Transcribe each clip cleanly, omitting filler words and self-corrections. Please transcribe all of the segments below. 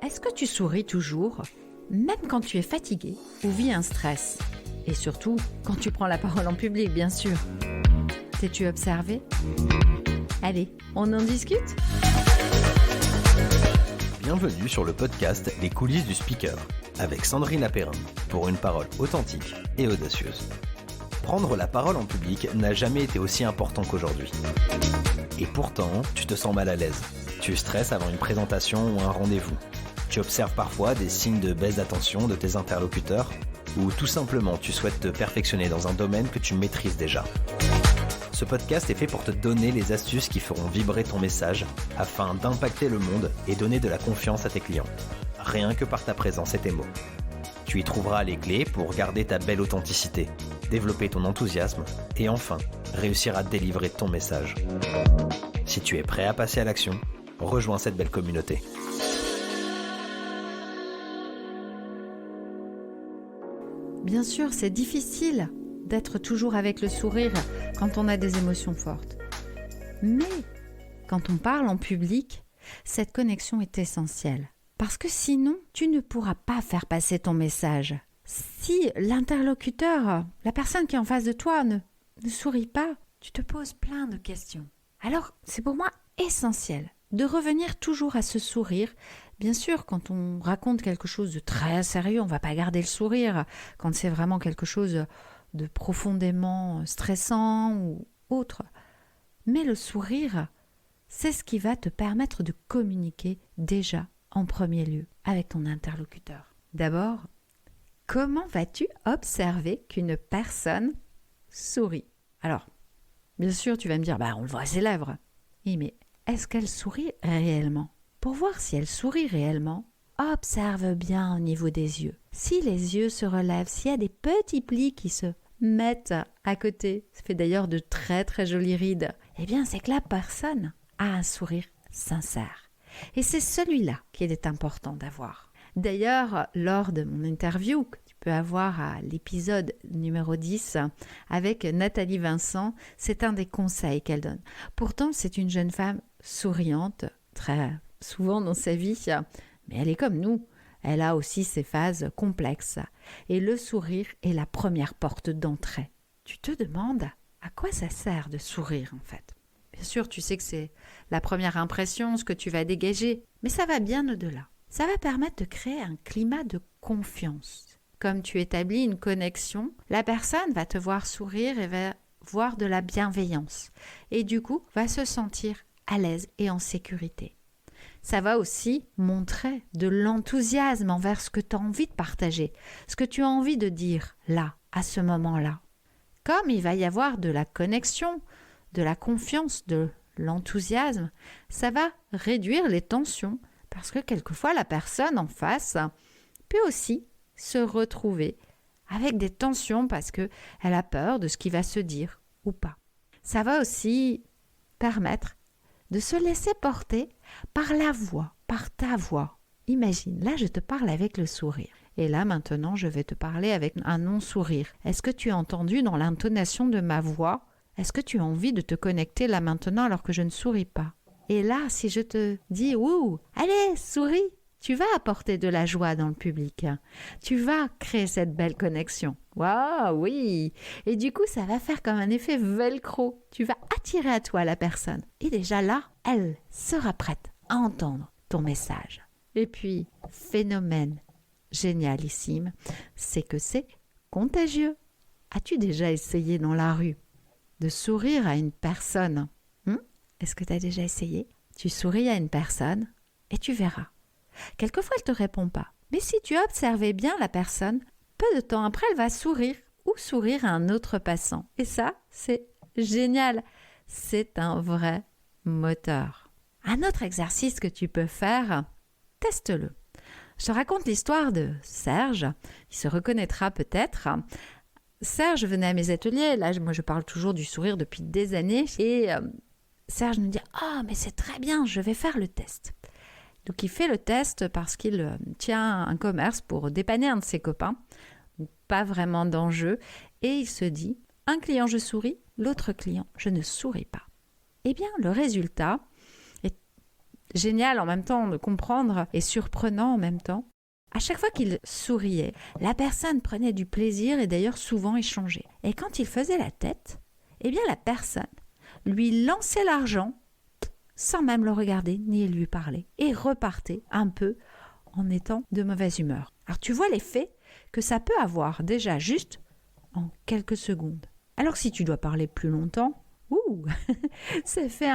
Est-ce que tu souris toujours, même quand tu es fatigué ou vis un stress? Et surtout, quand tu prends la parole en public, bien sûr. T'es-tu observé? Allez, on en discute? Bienvenue sur le podcast Les coulisses du speaker, avec Sandrine Lapérin, pour une parole authentique et audacieuse. Prendre la parole en public n'a jamais été aussi important qu'aujourd'hui. Et pourtant, tu te sens mal à l'aise. Tu stresses avant une présentation ou un rendez-vous. Tu observes parfois des signes de baisse d'attention de tes interlocuteurs, ou tout simplement tu souhaites te perfectionner dans un domaine que tu maîtrises déjà. Ce podcast est fait pour te donner les astuces qui feront vibrer ton message afin d'impacter le monde et donner de la confiance à tes clients. Rien que par ta présence et tes mots. Tu y trouveras les clés pour garder ta belle authenticité, développer ton enthousiasme et enfin, réussir à délivrer ton message. Si tu es prêt à passer à l'action, rejoins cette belle communauté. Bien sûr, c'est difficile d'être toujours avec le sourire quand on a des émotions fortes. Mais quand on parle en public, cette connexion est essentielle. Parce que sinon, tu ne pourras pas faire passer ton message. Si l'interlocuteur, la personne qui est en face de toi ne sourit pas, tu te poses plein de questions. Alors, c'est pour moi essentiel de revenir toujours à ce sourire. Bien sûr, quand on raconte quelque chose de très sérieux, on ne va pas garder le sourire. Quand c'est vraiment quelque chose de profondément stressant ou autre. Mais le sourire, c'est ce qui va te permettre de communiquer déjà en premier lieu avec ton interlocuteur. D'abord, comment vas-tu observer qu'une personne sourit? Alors, bien sûr, tu vas me dire, on le voit à ses lèvres. Oui, mais est-ce qu'elle sourit réellement? Pour voir si elle sourit réellement, observe bien au niveau des yeux. Si les yeux se relèvent, s'il y a des petits plis qui se mettent à côté, ça fait d'ailleurs de très très jolies rides, eh bien c'est que la personne a un sourire sincère. Et c'est celui-là qu'il est important d'avoir. D'ailleurs, lors de mon interview que tu peux avoir à l'épisode numéro 10 avec Nathalie Vincent, c'est un des conseils qu'elle donne. Pourtant, c'est une jeune femme souriante, très souvent dans sa vie, mais elle est comme nous. Elle a aussi ses phases complexes. Et le sourire est la première porte d'entrée. Tu te demandes à quoi ça sert de sourire en fait. Bien sûr, tu sais que c'est la première impression, ce que tu vas dégager, mais ça va bien au-delà. Ça va permettre de créer un climat de confiance. Comme tu établis une connexion, la personne va te voir sourire et va voir de la bienveillance. Et du coup, va se sentir à l'aise et en sécurité. Ça va aussi montrer de l'enthousiasme envers ce que tu as envie de partager, ce que tu as envie de dire là, à ce moment-là. Comme il va y avoir de la connexion, de la confiance, de l'enthousiasme, ça va réduire les tensions parce que quelquefois la personne en face peut aussi se retrouver avec des tensions parce qu'elle a peur de ce qui va se dire ou pas. Ça va aussi permettre de se laisser porter par la voix, par ta voix. Imagine, là je te parle avec le sourire. Et là maintenant je vais te parler avec un non-sourire. Est-ce que tu as entendu dans l'intonation de ma voix? Est-ce que tu as envie de te connecter là maintenant alors que je ne souris pas? Et là, si je te dis « Ouh, allez, souris !» tu vas apporter de la joie dans le public. Tu vas créer cette belle connexion. Waouh, oui! Et du coup, ça va faire comme un effet velcro. Tu vas attirer à toi la personne. Et déjà là, elle sera prête à entendre ton message. Et puis, phénomène génialissime, c'est que c'est contagieux. As-tu déjà essayé dans la rue de sourire à une personne? Est-ce que tu as déjà essayé? Tu souris à une personne et tu verras. Quelquefois, elle ne te répond pas. Mais si tu as observé bien la personne, peu de temps après, elle va sourire ou sourire à un autre passant. Et ça, c'est génial. C'est un vrai moteur. Un autre exercice que tu peux faire, teste-le. Je te raconte l'histoire de Serge. Il se reconnaîtra peut-être. Serge venait à mes ateliers. Là, moi, je parle toujours du sourire depuis des années. Et Serge nous dit « Ah, mais c'est très bien, je vais faire le test ». Donc, il fait le test parce qu'il tient un commerce pour dépanner un de ses copains. Pas vraiment d'enjeu. Et il se dit « Un client, je souris, l'autre client, je ne souris pas ». Eh bien, le résultat est génial en même temps de comprendre et surprenant en même temps. À chaque fois qu'il souriait, la personne prenait du plaisir et d'ailleurs souvent échangeait. Et quand il faisait la tête, eh bien la personne lui lançait l'argent sans même le regarder ni lui parler et repartait un peu en étant de mauvaise humeur. Alors tu vois l'effet que ça peut avoir déjà juste en quelques secondes. Alors si tu dois parler plus longtemps, ça fait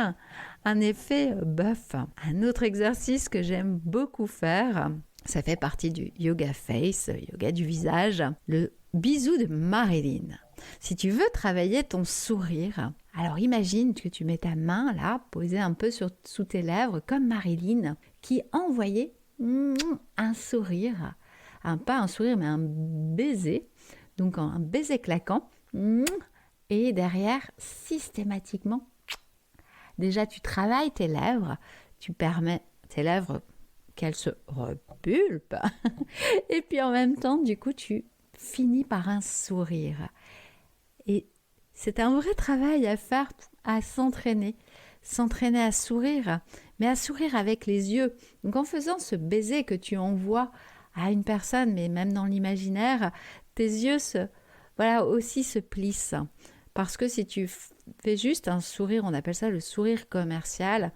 un effet bœuf. Un autre exercice que j'aime beaucoup faire, ça fait partie du yoga face, yoga du visage, le bisou de Marilyn. Si tu veux travailler ton sourire, alors imagine que tu mets ta main là, posée un peu sous tes lèvres, comme Marilyn, qui envoyait un sourire, pas un sourire mais un baiser, donc un baiser claquant, et derrière, systématiquement, déjà tu travailles tes lèvres, tu permets tes lèvres qu'elles se repulpent, et puis en même temps, du coup, tu finis par un sourire. Et c'est un vrai travail à faire, à s'entraîner à sourire, mais à sourire avec les yeux. Donc en faisant ce baiser que tu envoies à une personne, mais même dans l'imaginaire, tes yeux aussi se plissent. Parce que si tu fais juste un sourire, on appelle ça le sourire commercial,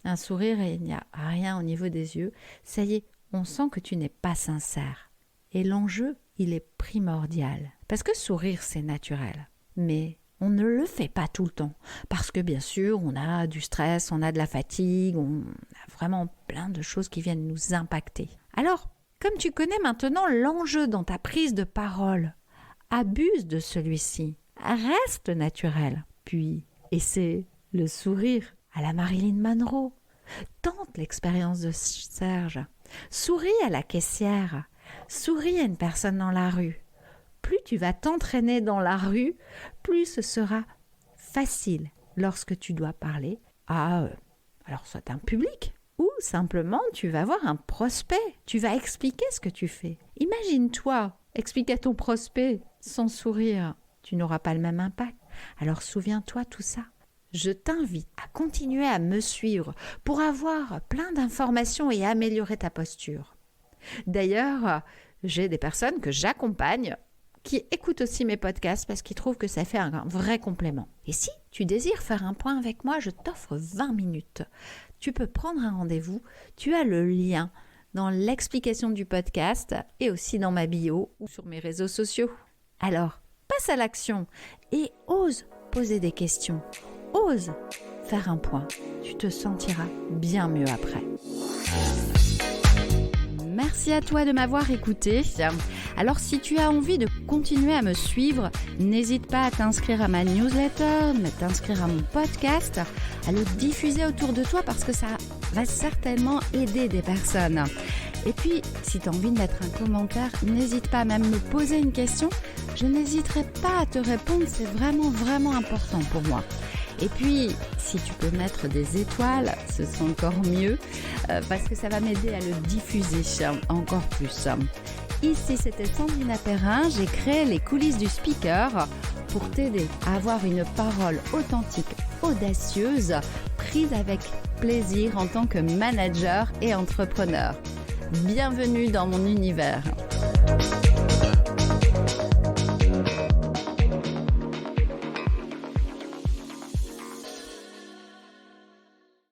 un sourire et il n'y a rien au niveau des yeux, ça y est, on sent que tu n'es pas sincère. Et l'enjeu, il est primordial. Parce que sourire, c'est naturel. Mais on ne le fait pas tout le temps. Parce que bien sûr, on a du stress, on a de la fatigue, on a vraiment plein de choses qui viennent nous impacter. Alors, comme tu connais maintenant l'enjeu dans ta prise de parole, abuse de celui-ci. Reste naturel. Puis, essaie le sourire à la Marilyn Monroe. Tente l'expérience de Serge. Souris à la caissière. Souris à une personne dans la rue. Plus tu vas t'entraîner dans la rue, plus ce sera facile lorsque tu dois parler à alors soit un public ou simplement tu vas voir un prospect. Tu vas expliquer ce que tu fais. Imagine-toi, explique à ton prospect sans sourire. Tu n'auras pas le même impact. Alors souviens-toi tout ça. Je t'invite à continuer à me suivre pour avoir plein d'informations et améliorer ta posture. D'ailleurs, j'ai des personnes que j'accompagne qui écoutent aussi mes podcasts parce qu'ils trouvent que ça fait un vrai complément. Et si tu désires faire un point avec moi, je t'offre 20 minutes. Tu peux prendre un rendez-vous. Tu as le lien dans l'explication du podcast et aussi dans ma bio ou sur mes réseaux sociaux. Alors, passe à l'action et ose poser des questions. Ose faire un point. Tu te sentiras bien mieux après. Merci à toi de m'avoir écouté. Alors si tu as envie de continuer à me suivre, n'hésite pas à t'inscrire à ma newsletter, t'inscrire à mon podcast, à le diffuser autour de toi parce que ça va certainement aider des personnes. Et puis, si tu as envie de mettre un commentaire, n'hésite pas à même me poser une question. Je n'hésiterai pas à te répondre, c'est vraiment, vraiment important pour moi. Et puis, si tu peux mettre des étoiles, ce sera encore mieux parce que ça va m'aider à le diffuser encore plus. Ici, c'était Sandrine Perrin. J'ai créé les coulisses du speaker pour t'aider à avoir une parole authentique, audacieuse, prise avec plaisir en tant que manager et entrepreneur. Bienvenue dans mon univers.